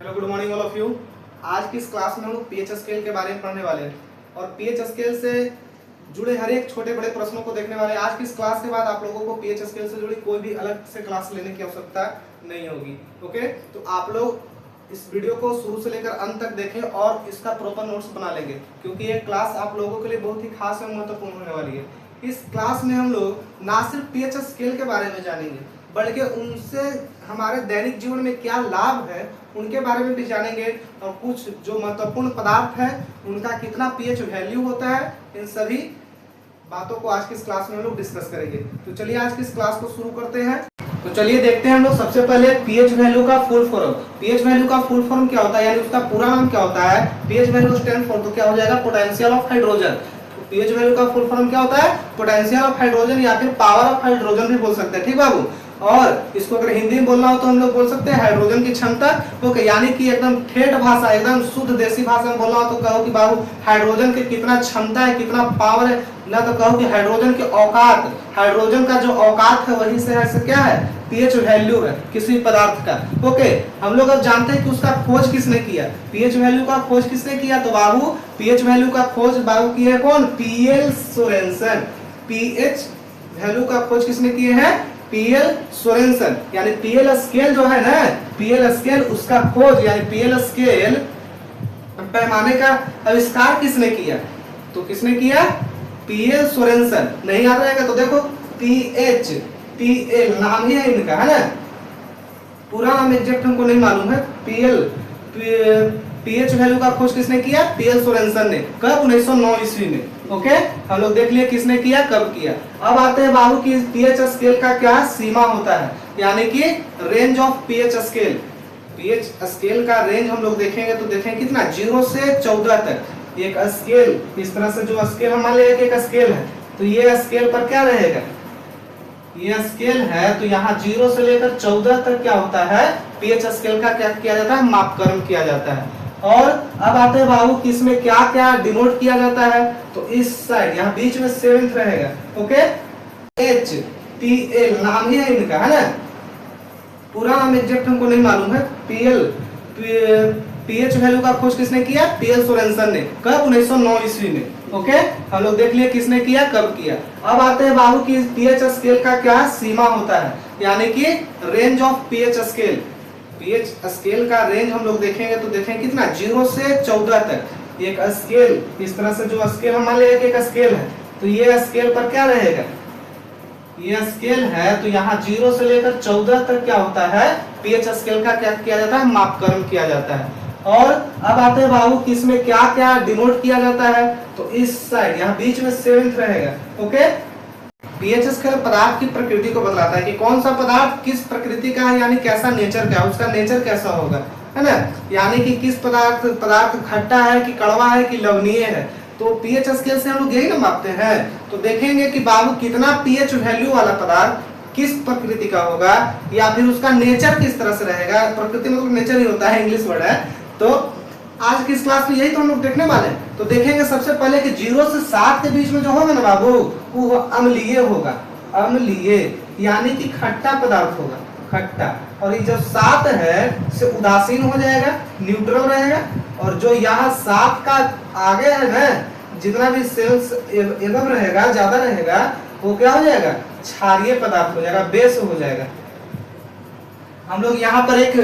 Hello good morning all of you. आज की इस क्लास में हम लोग पीएच स्केल के बारे में पढ़ने वाले हैं और पीएच स्केल से जुड़े हर एक छोटे बड़े प्रश्नों को देखने वाले हैं। आज की इस क्लास के बाद आप लोगों को पीएच स्केल से जुड़ी कोई भी अलग से क्लास लेने की आवश्यकता नहीं होगी। ओके, तो आप लोग इस वीडियो को शुरू से लेकर अंत तक देखें और इसका प्रॉपर नोट्स बना लेंगे, क्योंकि ये क्लास आप लोगों के लिए बहुत ही खास और महत्वपूर्ण होने वाली है। इस क्लास में हम लोग ना सिर्फ पीएच स्केल के बारे में जानेंगे, बल्कि उनसे हमारे दैनिक जीवन में क्या लाभ है उनके बारे में भी जानेंगे, और कुछ जो महत्वपूर्ण पदार्थ है उनका कितना पीएच वैल्यू होता है, इन सभी बातों को आज की इस क्लास में हम लोग डिस्कस करेंगे। तो चलिए आज की इस क्लास को शुरू करते हैं। तो चलिए देखते हैं हम लोग सबसे पहले पीएच वैल्यू का फुल फॉर्म। पीएच वैल्यू का फुल फॉर्म क्या होता है, यानी उसका पूरा नाम क्या होता है। पीएच वैल्यू स्टैंड फॉर, तो क्या हो जाएगा, potential of hydrogen. PH value का फुल फॉर्म क्या होता है, पोटेंशियल ऑफ हाइड्रोजन, या फिर पावर ऑफ हाइड्रोजन भी बोल सकते हैं। ठीक बाबू, और इसको अगर हिंदी में बोलना हो तो हम लोग बोल सकते हैं हाइड्रोजन की क्षमता। ओके, यानी कि एकदम ठेठ भाषा, एकदम शुद्ध देसी भाषा में बोलना हो तो कहो कि बाबू हाइड्रोजन की कितना क्षमता है, कितना पावर है, ना तो कहो कि हाइड्रोजन की औकात। हाइड्रोजन का जो औकात है वही से क्या है, पीएच वैल्यू है किसी पदार्थ का। ओके, हम लोग अब जानते हैं कि उसका खोज किसने किया, पीएच वैल्यू का खोज किसने किया। तो बाबू पीएच वैल्यू का खोज बाबू किए कौन, पीएल सोरेनसन। पीएच वैल्यू का खोज किसने किए हैं, पीएल सोरेनसन। यानी पीएल स्केल जो है ना, पीएल स्केल उसका खोज, यानी पीएल स्केल पैमाने का आविष्कार किसने किया, तो किसने किया, पीएल सोरेनसन। नहीं याद रहेगा तो देखो पीएच, पीएल नाम ही है इनका, है ना, पूरा नाम एग्जैक्ट हमको नहीं मालूम है। पीएच वैल्यू का खोज किसने किया, पीएल सोरेनसन ने। कब, 1909 ईस्वी में। ओके, हम लोग देख लिए किसने किया, कब किया। अब आते हैं बाबू की पीएच स्केल का क्या सीमा होता है, यानी कि range of pH scale. PH scale का रेंज हम लोग देखेंगे तो देखेंगे कितना, 0 से 14 तक। एक स्केल इस तरह से, जो स्केल हम मान लिया एक स्केल है, तो ये स्केल पर क्या रहेगा, ये स्केल है तो यहाँ 0 से लेकर 14 तक क्या होता है, पीएच स्केल का क्या किया जाता है, मापकरण किया जाता है। और अब आते हैं बाबू कि इसमें क्या क्या डिनोट किया जाता है, तो इस साइड यहाँ बीच में 7th रहेगा। ओके, एच पीएल नाम ही है इनका, है ना, पूरा नाम एग्जैक्ट हमको नहीं मालूम है। पीएच वैल्यू का खोज किसने किया, पीएल सोरेनसन ने। कब, 1909 ईस्वी में। ओके, हम लोग देख लिए किसने किया, कब किया। अब आते हैं बाबू की पीएच स्केल का क्या सीमा होता है, यानी कि range of pH scale. PH scale का रेंज हम लोग देखेंगे तो देखेंगे कितना, 0 से 14 तक। एक स्केल इस तरह से, जो स्केल हम मान लिया एक स्केल है, तो ये स्केल पर क्या रहेगा, ये स्केल है तो यहाँ 0 से लेकर 14 तक क्या होता है, पीएच स्केल का क्या किया जाता है, मापकरण किया जाता है। और अब आते हैं बाबू कि इसमें क्या क्या डिनोट किया जाता है, तो इस साइड यहाँ बीच में 7th रहेगा। ओके, पीएच स्केल पदार्थ की प्रकृति को बतलाता है कि कौन सा पदार्थ किस प्रकृति का है, यानी कैसा नेचर का है, उसका नेचर कैसा होगा, है ना, यानी कि किस पदार्थ खट्टा है कि कड़वा है कि लवणीय है। तो पीएच स्केल से हम लोग यही ना मापते हैं। तो देखेंगे कि बाबू कितना पीएच वैल्यू वाला पदार्थ किस प्रकृति का होगा, या फिर उसका नेचर किस तरह से रहेगा। प्रकृति मतलब नेचर ही होता है, इंग्लिश वर्ड है। तो आज की इस क्लास में यही तो हम लोग देखने वाले हैं। तो देखेंगे सबसे पहले कि 0 से 7 के बीच में जो होगा ना बाबू, वो अम्लीय होगा। अम्लीय यानी कि खट्टा पदार्थ होगा, खट्टा। और ये जो 7 है से उदासीन हो जाएगा, न्यूट्रल रहेगा। और जो यहाँ 7 का आगे है ना, जितना भी सेल्स एवं रहेगा, ज्यादा रहेगा, वो क्या हो जाएगा, क्षारीय पदार्थ हो जाएगा, बेस हो जाएगा। हम लोग यहाँ पर एक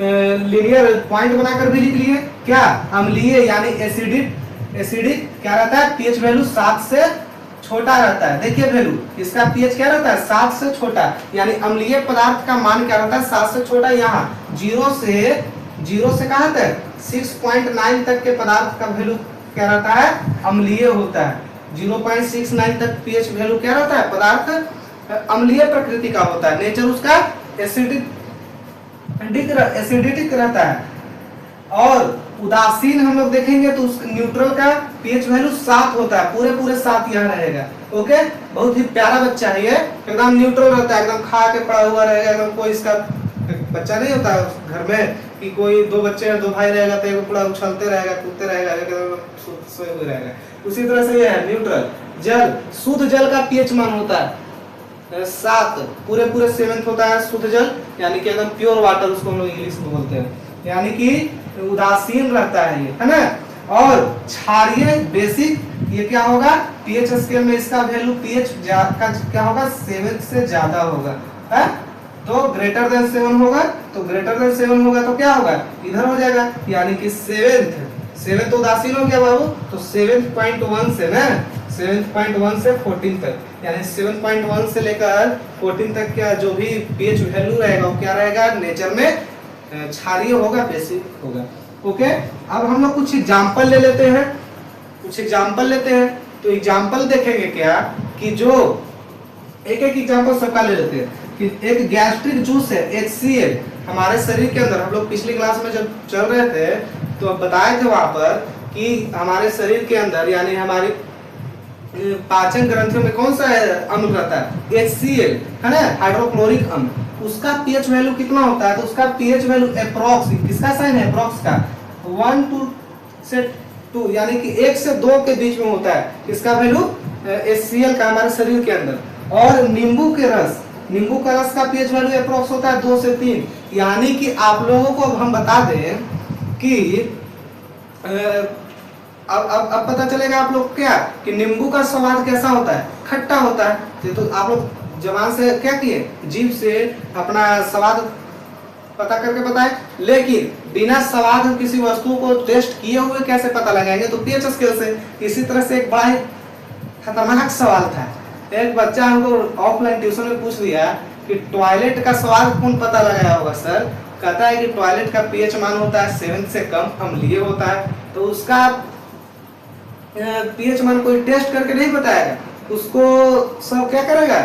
लीनियर पॉइंट बनाकर भी लिख लिए, क्या, अम्लीय यानी एसिडिक क्या रहता है, पीएच वैल्यू 7 से छोटा रहता है। देखिए वैल्यू इसका पीएच क्या रहता है, 7 से छोटा, यानी अम्लीय पदार्थ का मान क्या रहता है, 7 से छोटा। यहाँ 0 से कहाँ तक, 6.9 तक के पदार्थ का वैल्यू क्या रहता है, अम्लीय होता है। 0.69 तक पीएच वैल्यू क्या रहता है, पदार्थ अम्लीय प्रकृति का होता है। नेचर उसका एसिडिक रहता है। और उदासीन हम लोग देखेंगे तो उस न्यूट्रल का पीएच वैल्यू 7 होता है, पूरे 7 यहाँ रहेगा। ओके, बहुत ही प्यारा बच्चा है ये, एकदम न्यूट्रल रहता है, एकदम खा के पड़ा हुआ रहेगा, एकदम कोई इसका बच्चा नहीं होता घर में कि कोई 2 बच्चे हैं, 2 भाई रहेगा तो एक पूरा उछलते रहेगा, कूदते रहेगा, एकदम सोए हुए रहेगा। उसी तरह से ये है न्यूट्रल। जल, शुद्ध जल का पीएच मान होता है 7, पूरे 7th होता है शुद्ध जल, यानी कि एकदम प्योर वाटर उसको हम लोग इंग्लिश में बोलते हैं। यानी कि उदासीन रहता है ये, है ना। और क्षारीय बेसिक, ये क्या होगा, पीएच स्केल में इसका वैल्यू पीएच का क्या होगा, 7 से ज्यादा होगा, है। तो ग्रेटर देन 7 होगा, तो ग्रेटर देन 7 होगा तो क्या होगा, इधर हो जाएगा, यानी कि 7 तो उदासीन हो गया बाबू, तो 7.1 से ना 7.1 से 14 तक, यानी 7.1 से लेकर 14 तक का जो भी पीएच वैल्यू रहेगा वो क्या रहेगा, नेचर में क्षारीय होगा, बेसिक होगा। ओके, अब हम लोग कुछ एग्जांपल ले लेते हैं, तो एग्जांपल देखेंगे क्या कि जो एक एग्जांपल सबका ले लेते हैं कि एक गैस्ट्रिक जूस है HCl हमारे शरीर के अंदर, हम लोग पिछली क्लास में जब चल रहे थे तो बताए थे वहां पर कि हमारे शरीर के अंदर यानी हमारी पाचन ग्रंथियों में कौन सा अम्ल रहता है, HCl, है ना, हाइड्रोक्लोरिक अम्ल। उसका पीएच वैल्यू कितना होता है, तो उसका पीएच वैल्यू अप्रॉक्स, किसका साइन है, अप्रॉक्स का 1 से 2 यानी कि 1 से 2 के बीच में होता है, इसका वैल्यू HCl का हमारे शरीर के अंदर। और नींबू का रस का पीएच वैल्यू अप्रॉक्स होता है 2 से 3, यानी कि आप लोगों को अब हम बता दें कि अब पता चलेगा आप लोग क्या कि नींबू का स्वाद कैसा होता है, खट्टा होता है। तो आप लोग जबान से क्या किए, जीभ से अपना स्वाद पता करके बताएं, लेकिन बिना स्वाद किसी वस्तु को टेस्ट किए हुए कैसे पता लगाएंगे, तो पीएच स्केल से। इसी तरह से एक बड़ा ही खतरनाक सवाल था, एक बच्चा हमको ऑफलाइन ट्यूशन में पूछ लिया कि टॉयलेट का स्वाद कौन पता लगाया होगा सर, कहता है कि टॉयलेट का पीएच मान होता है 7 से कम अम्लीय होता है, तो उसका पीएच मान कोई टेस्ट करके नहीं बताएगा, उसको सब क्या करेगा,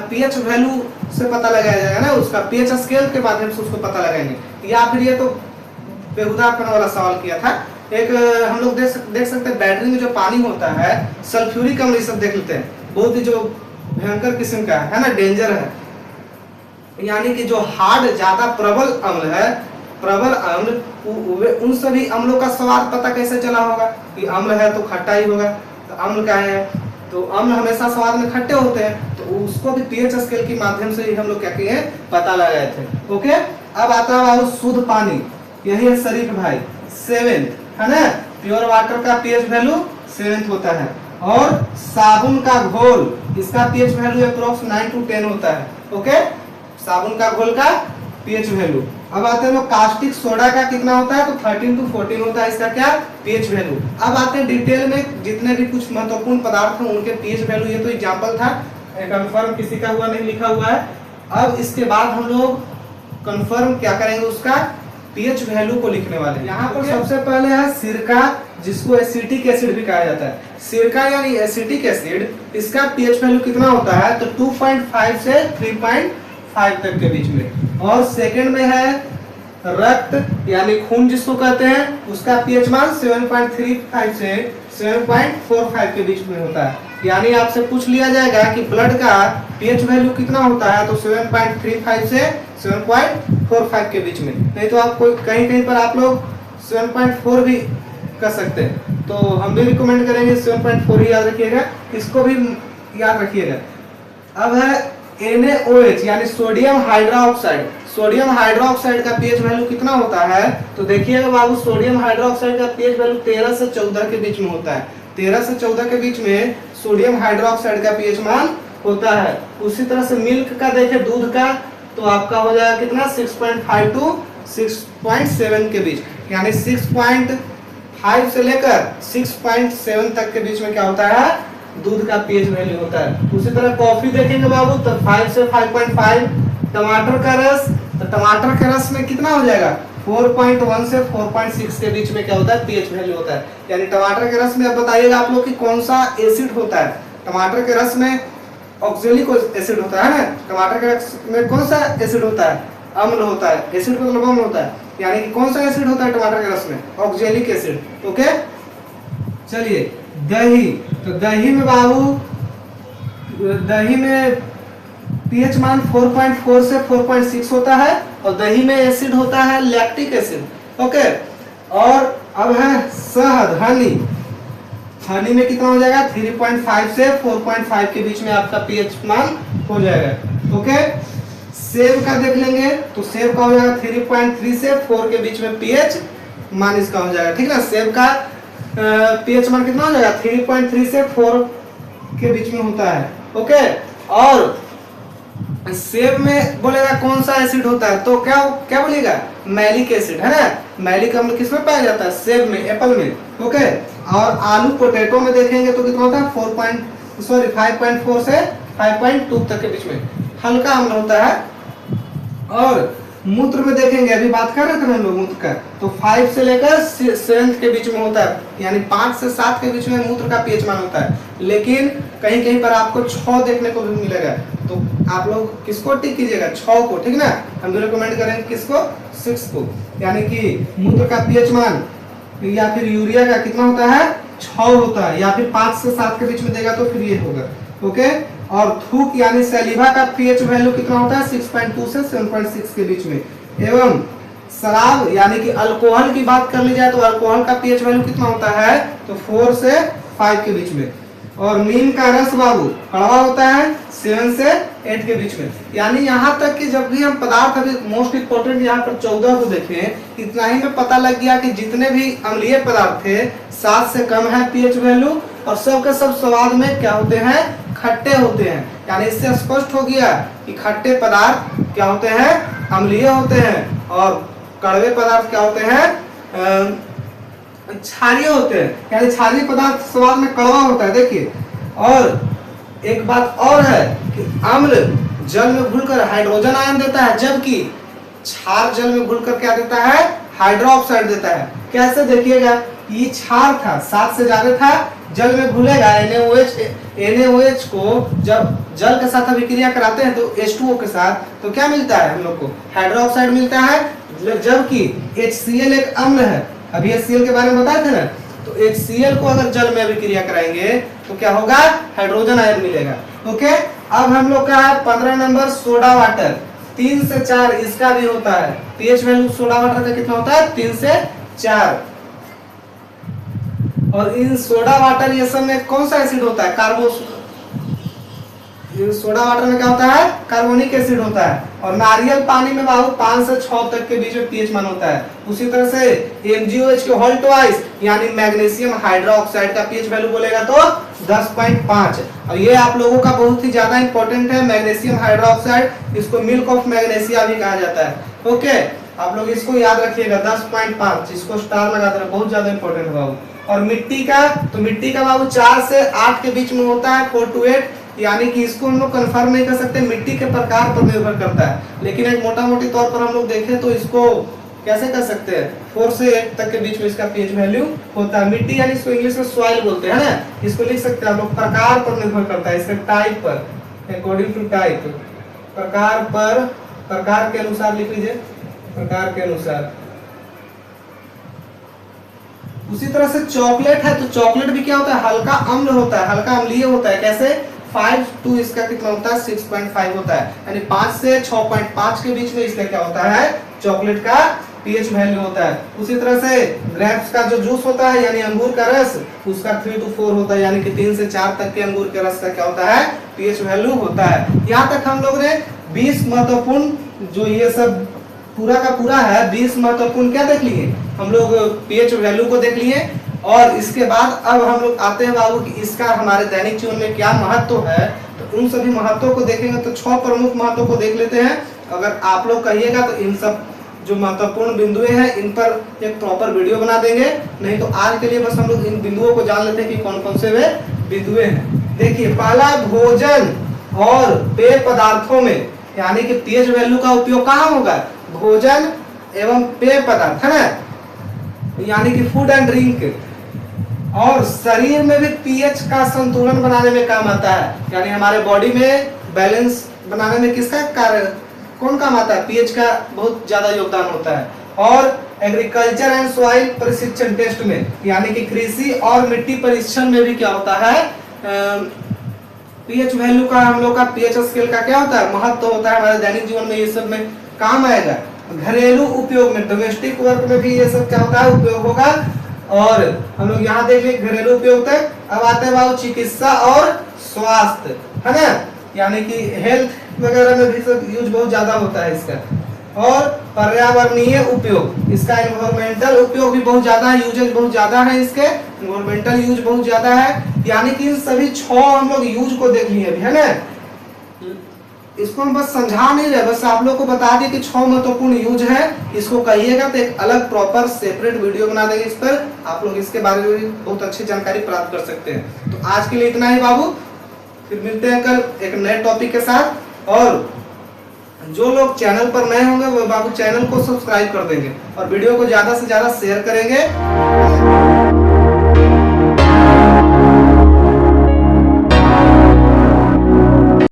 पीएच वैल्यू से पता लगाया जाएगा ना, उसका पीएच स्केल के माध्यम से उसको पता लगाएंगे। या फिर ये तो बेहुदापन वाला सवाल किया था। एक हम लोग देख सकते हैं बैटरी में जो पानी होता है, सल्फ्यूरिक अम्ल, सब देख लेते हैं, बहुत ही जो भयंकर किस्म का है ना, डेंजर है, यानी कि जो हार्ड ज्यादा प्रबल अम्ल है, प्रबल अम्ल, उन सभी अम्लों का स्वाद पता कैसे चला होगा कि अम्ल है तो खट्टा ही होगा, तो अम्ल क्या है, तो अम्ल हमेशा स्वाद में खट्टे होते हैं, तो उसको भी पीएच स्केल के माध्यम से ही हम लोग क्या किए पता लगाए थे। ओके, अब आता है शुद्ध पानी, यही है शरीफ भाई, 7 है ना, प्योर वाटर का पीएच वैल्यू 7 होता है। और साबुन का घोल, इसका पीएच वैल्यू अप्रॉक्स 9 to 10 होता है। ओके, साबुन का घोल का पीएच वैल्यू। अब आते हैं कास्टिक सोडा का कितना होता है, तो 13 to 14 होता है इसका क्या, पीएच वैल्यू। अब आते हैं डिटेल में जितने भी कुछ महत्वपूर्ण पदार्थ हैं उनके पीएच वैल्यू, ये तो एग्जांपल था, कंफर्म किसी का हुआ नहीं लिखा हुआ है। अब इसके बाद हम लोग कंफर्म क्या करेंगे, उसका पीएच वैल्यू को लिखने वाले। यहाँ पर सबसे पहले है सिरका, जिसको एसिटिक एसिड भी कहा जाता है। सिरका यानी एसिटिक एसिड, इसका पीएच वैल्यू कितना होता है, तो 2.5 से 3.5 तक के बीच में। और सेकंड में है रक्त यानी खून जिसको कहते हैं, उसका पीएच मान 7.35 से 7.45 के बीच में होता है। यानी आपसे पूछ लिया जाएगा कि ब्लड का पीएच वैल्यू कितना होता है, तो 7.35 से 7.45 के बीच में। नहीं तो आप कोई कहीं पर आप लोग 7.4 भी कर सकते हैं, तो हम भी रिकमेंड करेंगे 7.4 ही याद रखिएगा, इसको भी याद रखिएगा। अब है NaOH यानी सोडियम हाइड्रोक्साइड। सोडियम हाइड्रोक्साइड का पीएच वैल्यू कितना होता है, तो देखिएगा बाबू, सोडियम हाइड्रोक्साइड का पीएच वैल्यू 13 से 14 के बीच में होता है। 13 से 14 के बीच में सोडियम हाइड्रोक्साइड का पीएच मान होता है। उसी तरह से मिल्क का देखें, दूध का, तो आपका हो जाएगा कितना, 6.5 to 6.7 के बीच, यानी 6.5 से लेकर 6.7 तक के बीच में क्या होता है, दूध का पीएच वैल्यू होता है। उसी तरह कॉफी देखेंगे बाबू, तो 5 से 5.5। टमाटर का रस, तो टमाटर के रस में कितना हो जाएगा, 4.1 से 4.6 के बीच में क्या होता है, पीएच वैल्यू होता है। यानी टमाटर के रस में अब बताइएगा आप लोग कि कौन सा एसिड होता है। टमाटर के रस में ऑक्जेलिक एसिड होता है ना, टमाटर के रस में कौन सा एसिड होता है, अम्ल होता है। एसिड मतलब अम्ल होता है, यानी कि कौन सा एसिड होता है टमाटर के रस में, ऑक्जेलिक एसिड। ओके, चलिए दही, तो दही में बाबू, दही में पीएच मान 4.4 से 4.6 होता है, और दही में एसिड होता है लैक्टिक एसिड। ओके, और अब है शहद, हनी। हनी में कितना हो जाएगा, 3.5 से 4.5 के बीच में आपका पीएच मान हो जाएगा। ओके, सेब का देख लेंगे तो सेब का हो जाएगा 3.3 से 4 के बीच में पीएच मान इसका हो जाएगा, ठीक ना। सेब का पीएच मान कितना हो जाएगा 3.3 से 4 के बीच में होता है। ओके, और सेब में बोलेगा कौन सा एसिड होता है तो क्या क्या बोलेगा मैलिक एसिड, है ना। मैलिक अम्ल किसमें पाया जाता है, सेब में, एप्पल में। ओके, और आलू पोटैटो में देखेंगे तो कितना होता है 5.4 से 5.2 तक के बीच में हल्का अम्ल होता है। और मूत्र में देखेंगे, अभी बात कर रहे थे हम लोग मूत्र का, तो 5 से लेकर 7 के बीच में होता है, यानी 5 से 7 के बीच में मूत्र का पीएच मान होता है। लेकिन कहीं कहीं पर आपको 6 देखने को भी मिलेगा, तो आप लोग किसको टिक कीजिएगा 6 को, ठीक ना। हम भी रिकमेंड करेंगे किसको 6 को, यानी कि मूत्र का पीएच मान या फिर यूरिया का कितना होता है 6 होता है, या फिर 5 से 7 के बीच में देगा तो फिर ये होगा। ओके, और थूक यानी सैलिवा का पीएच वैल्यू कितना होता है 6.2 से 7.6 के बीच में। एवं शराब यानी कि अल्कोहल की बात कर ली जाए तो अल्कोहल का पीएच वैल्यू कितना होता है तो 4 से 5 के बीच में। और नीम का रस बाबू कड़वा होता है 7 से 8 के बीच में। यानी यहाँ तक कि जब भी हम पदार्थ, अभी मोस्ट इंपोर्टेंट यहाँ पर 14 को देखें, इतना ही में पता लग गया कि जितने भी अम्लीय पदार्थ थे 7 से कम है पीएच वैल्यू, और सब के सब स्वाद में क्या होते हैं खट्टे होते हैं। यानी इससे स्पष्ट हो गया कि खट्टे पदार्थ क्या होते हैं अम्लीय होते हैं, और कड़वे पदार्थ क्या होते हैं क्षारीय होते हैं। यानी क्षारीय पदार्थ स्वाद में कड़वा होता है। देखिए, और एक बात और है कि अम्ल जल में घुलकर हाइड्रोजन आयन देता है, जबकि क्षार जल में घुलकर क्या देता है हाइड्रोक्साइड देता है। कैसे देखिएगा, ये क्षार था 7 से ज्यादा था, जल में घुलेगा NaOH को जब जल के साथ अभिक्रिया कराते हैं तो H2O के साथ तो क्या मिलता है हम लोग को हाइड्रोक्साइड मिलता है, जबकि HCl एक अम्ल है। अभी HCl के बारे में बताए थे ना, तो HCl को अगर जल में अभिक्रिया कराएंगे तो क्या होगा हाइड्रोजन आयन मिलेगा। ओके, अब हम लोग का है 15 नंबर सोडा वाटर 3 से 4 इसका भी होता है। पीएच वैल्यू सोडा वाटर का कितना होता है 3 से 4। और इन सोडा वाटर ये सब में कौन सा एसिड होता है सोडा वाटर में क्या होता है कार्बोनिक एसिड होता है। और नारियल पानी में बाबू 5 से 6 तक के बीच में पीएच मान होता है। उसी तरह से MgOH के होल ट्वाइस यानी मैग्नीशियम हाइड्रोक्साइड का पीएच वैल्यू बोलेगा तो 10.5। और ये आप लोगों का बहुत ही ज्यादा इंपॉर्टेंट है मैग्नीशियम हाइड्रोक्साइड, इसको मिल्क ऑफ मैग्नीशिया भी कहा जाता है। ओके, आप लोग इसको याद रखिएगा 10.5, इसको स्टार लगा देना, बहुत ज्यादा इंपॉर्टेंट है बाबू। और मिट्टी का बाबू 4 से 8 के बीच में होता है 4 to 8, यानी कि इसको हम लोग कंफर्म नहीं कर सकते, मिट्टी के प्रकार पर निर्भर करता है। लेकिन एक मोटा मोटी तौर पर हम लोग देखें तो इसको कैसे कर सकते हैं 4 से 8 तक के बीच में इसका पीएच वैल्यू होता है। मिट्टी यानी इसको इंग्लिश में सॉइल बोलते हैं ना, इसको लिख सकते हैं हम लोग, प्रकार पर निर्भर करता है, इसके टाइप पर, अकॉर्डिंग टू टाइप, प्रकार पर, प्रकार के अनुसार लिख लीजिए, प्रकार के अनुसार। उसी तरह से चॉकलेट है तो चॉकलेट भी क्या होता है हल्का अम्ल होता है, हल्का अम्लीय होता है। कैसे 5 to इसका कितना होता है 6.5 होता है, यानी 5 से 6.5 के बीच में इसका क्या होता है चॉकलेट का पीएच वैल्यू होता है। उसी तरह से ग्रेप्स का जो जूस होता है यानी अंगूर का रस, उसका 3 to 4 होता है, यानी कि 3 से 4 तक के अंगूर के रस का क्या होता है पीएच वैल्यू होता है। यहाँ तक हम लोग ने 20 महत्वपूर्ण जो ये सब पूरा का पूरा है 20 महत्वपूर्ण क्या देख लिए हम लोग पीएच वैल्यू को देख लिए। और इसके बाद अब हम लोग आते हैं बाबू कि इसका हमारे दैनिक जीवन में क्या महत्व है, तो उन सभी महत्वों को देखेंगे। तो 6 प्रमुख महत्वों को देख लेते हैं। अगर आप लोग कहिएगा तो इन सब जो महत्वपूर्ण बिंदुएं हैं इन पर एक प्रॉपर वीडियो बना देंगे, नहीं तो आज के लिए बस हम लोग इन बिंदुओं को जान लेते हैं कि कौन कौन से वे बिंदुएं हैं। देखिए, पहला भोजन और पेय पदार्थों में यानी कि पीएच वैल्यू का उपयोग कहाँ होगा, भोजन एवं पेय पदार्थ, है ना, यानी कि फूड एंड ड्रिंक। और शरीर में भी पीएच का संतुलन बनाने में काम आता है, यानी हमारे बॉडी में बैलेंस बनाने में किसका कार्य कौन काम आता है, पीएच का बहुत ज्यादा योगदान होता है। और एग्रीकल्चर एंड सॉइल प्रशिक्षण टेस्ट में यानी कि कृषि और मिट्टी परीक्षण में भी क्या होता है पीएच वैल्यू का, हम लोग का पीएच स्केल का क्या होता है महत्व होता है। हमारे दैनिक जीवन में ये सब में काम आएगा। घरेलू उपयोग में डोमेस्टिक वर्क में भी ये सब क्या होता है उपयोग होगा। और हम लोग यहाँ देख लिए घरेलू उपयोग तक। अब आते हैं बाबू चिकित्सा और स्वास्थ्य, है ना, यानी कि हेल्थ वगैरह में भी सब यूज बहुत ज्यादा होता है इसका। और पर्यावरणीय उपयोग, इसका एनवायरमेंटल उपयोग भी बहुत ज्यादा है, यूजेज बहुत ज्यादा है इसके, एनवायरमेंटल यूज बहुत ज्यादा है। यानी कि इन सभी 6 हम लोग यूज को देख लिए अभी, है ना। इसको हम बस समझा नहीं रहे, बस आप लोग को बता दिए कि 6 महत्वपूर्ण यूज है। इसको कहिएगा तो एक अलग प्रॉपर सेपरेट वीडियो बना देंगे इस पर, आप लोग इसके बारे में भी बहुत अच्छी जानकारी प्राप्त कर सकते हैं। तो आज के लिए इतना ही बाबू, फिर मिलते हैं कल एक नए टॉपिक के साथ। और जो लोग चैनल पर नए होंगे वो बाबू चैनल को सब्सक्राइब कर देंगे और वीडियो को ज्यादा से ज्यादा शेयर करेंगे।